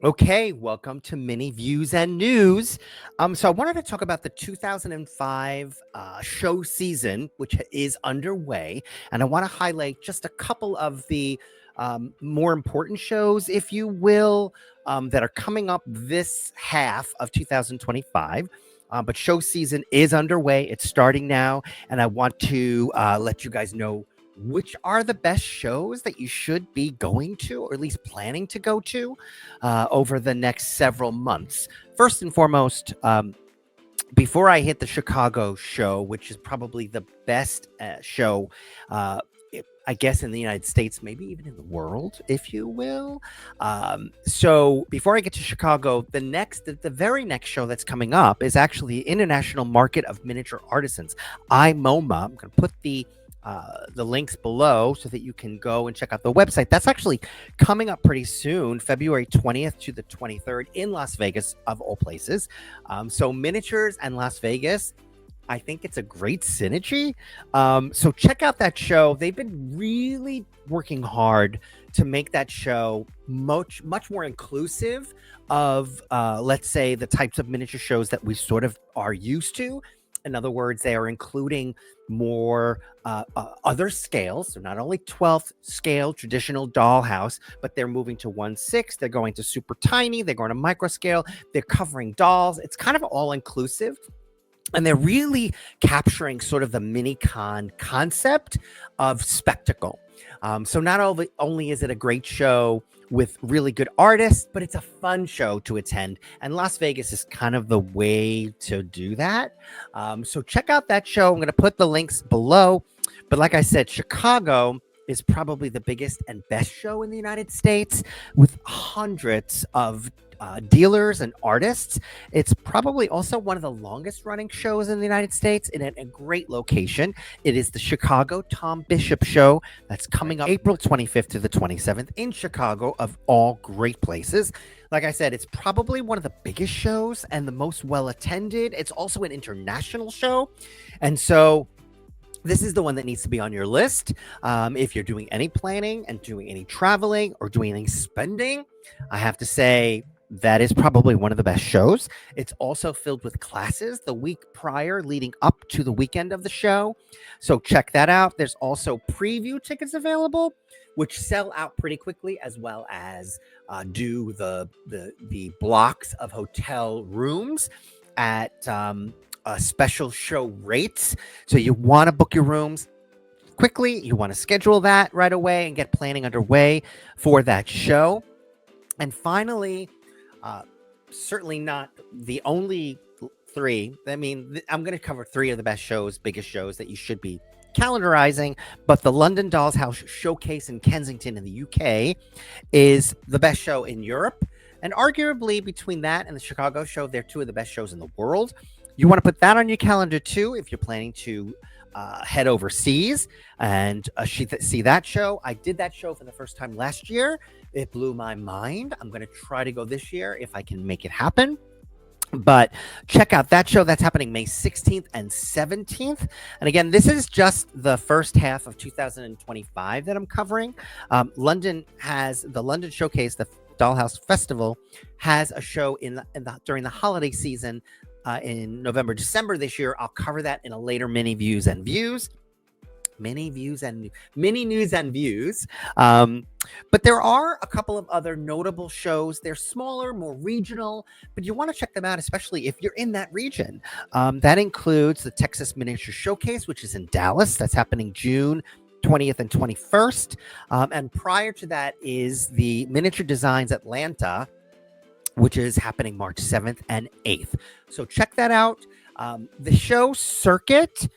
Okay, welcome to Mini Views and News. So I wanted to talk about the 2005 show season, which is underway, and I want to highlight just a couple of the more important shows, if you will, that are coming up this half of 2025. But show season is underway; it's starting now, and I want to let you guys know which are the best shows that you should be going to, or at least planning to go to, over the next several months. First and foremost, before I hit the Chicago show, which is probably the best show, I guess, in the United States, maybe even in the world, if you will. So before I get to Chicago, the very next show that's coming up is actually the International Market of Miniature Artisans, IMOMA. I'm going to put the links below so that you can go and check out the website. That's actually coming up pretty soon, February 20th to the 23rd in Las Vegas, of all places. So miniatures and Las Vegas, I think it's a great synergy. So check out that show. They've been really working hard to make that show much more inclusive of, let's say, the types of miniature shows that we sort of are used to. In other words, they are including more other scales. So not only 12th scale traditional dollhouse, but they're moving to 1/6. They're going to super tiny. They're going to micro scale. They're covering dolls. It's kind of all inclusive. And they're really capturing sort of the mini con concept of spectacle. So not only is it a great show with really good artists, but it's a fun show to attend. And Las Vegas is kind of the way to do that. So check out that show. I'm going to put the links below. But like I said, Chicago is probably the biggest and best show in the United States, with hundreds of dealers and artists. It's probably also one of the longest running shows in the United States, in a great location. It is the Chicago Tom Bishop Show that's coming up April 25th to the 27th in Chicago, of all great places. Like I said, it's probably one of the biggest shows and the most well attended. It's also an international show. And so this is the one that needs to be on your list. If you're doing any planning and doing any traveling or doing any spending, I have to say that is probably one of the best shows. It's also filled with classes the week prior, leading up to the weekend of the show. So check that out. There's also preview tickets available, which sell out pretty quickly, as well as do the blocks of hotel rooms at special show rates. So you want to book your rooms quickly. You want to schedule that right away and get planning underway for that show. And finally, certainly not the only three. I mean, I'm going to cover three of the best shows, biggest shows that you should be calendarizing. But the London Dolls House Showcase in Kensington in the UK is the best show in Europe. And arguably, between that and the Chicago show, they're two of the best shows in the world. You want to put that on your calendar too if you're planning to head overseas and see that show. I did that show for the first time last year. It blew my mind. I'm going to try to go this year if I can make it happen. But check out that show. That's happening May 16th and 17th. And again, this is just the first half of 2025 that I'm covering. London has the London Showcase, the Dollhouse Festival, has a show during the holiday season in November, December this year. I'll cover that in a later Mini News and Views. But there are a couple of other notable shows. They're smaller, more regional, but you want to check them out, especially if you're in that region. That includes the Texas Miniature Showcase, which is in Dallas. That's happening June 20th and 21st. And prior to that is the Miniature Designs Atlanta, which is happening March 7th and 8th. So check that out. The show circuit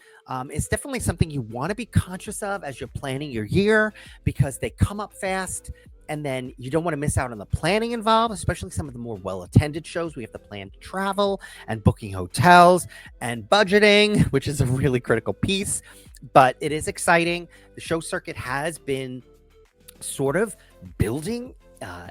is definitely something you want to be conscious of as you're planning your year, because they come up fast, and then you don't want to miss out on the planning involved, especially some of the more well-attended shows. We have to plan travel and booking hotels and budgeting, which is a really critical piece. But it is exciting. The show circuit has been sort of building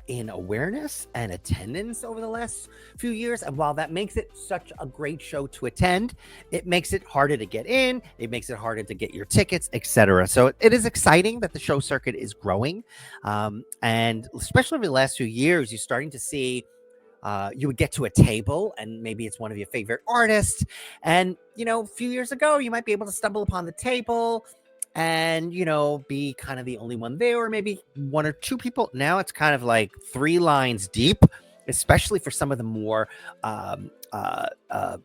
in awareness and attendance over the last few years. And while that makes it such a great show to attend, it makes it harder to get in. It makes it harder to get your tickets, etc. So it is exciting that the show circuit is growing, and especially over the last few years, you're starting to see. You would get to a table and maybe it's one of your favorite artists. And, a few years ago, you might be able to stumble upon the table and, be kind of the only one there, or maybe one or two people. Now it's kind of like three lines deep, especially for some of um, uh, uh,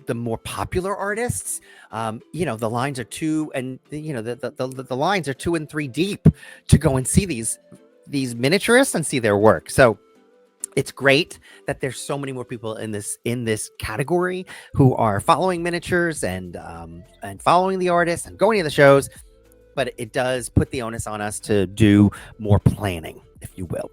the more popular artists. The lines are two and the lines are 2 and 3 deep to go and see these miniaturists and see their work. So it's great that there's so many more people in this category who are following miniatures and following the artists and going to the shows. But it does put the onus on us to do more planning, if you will.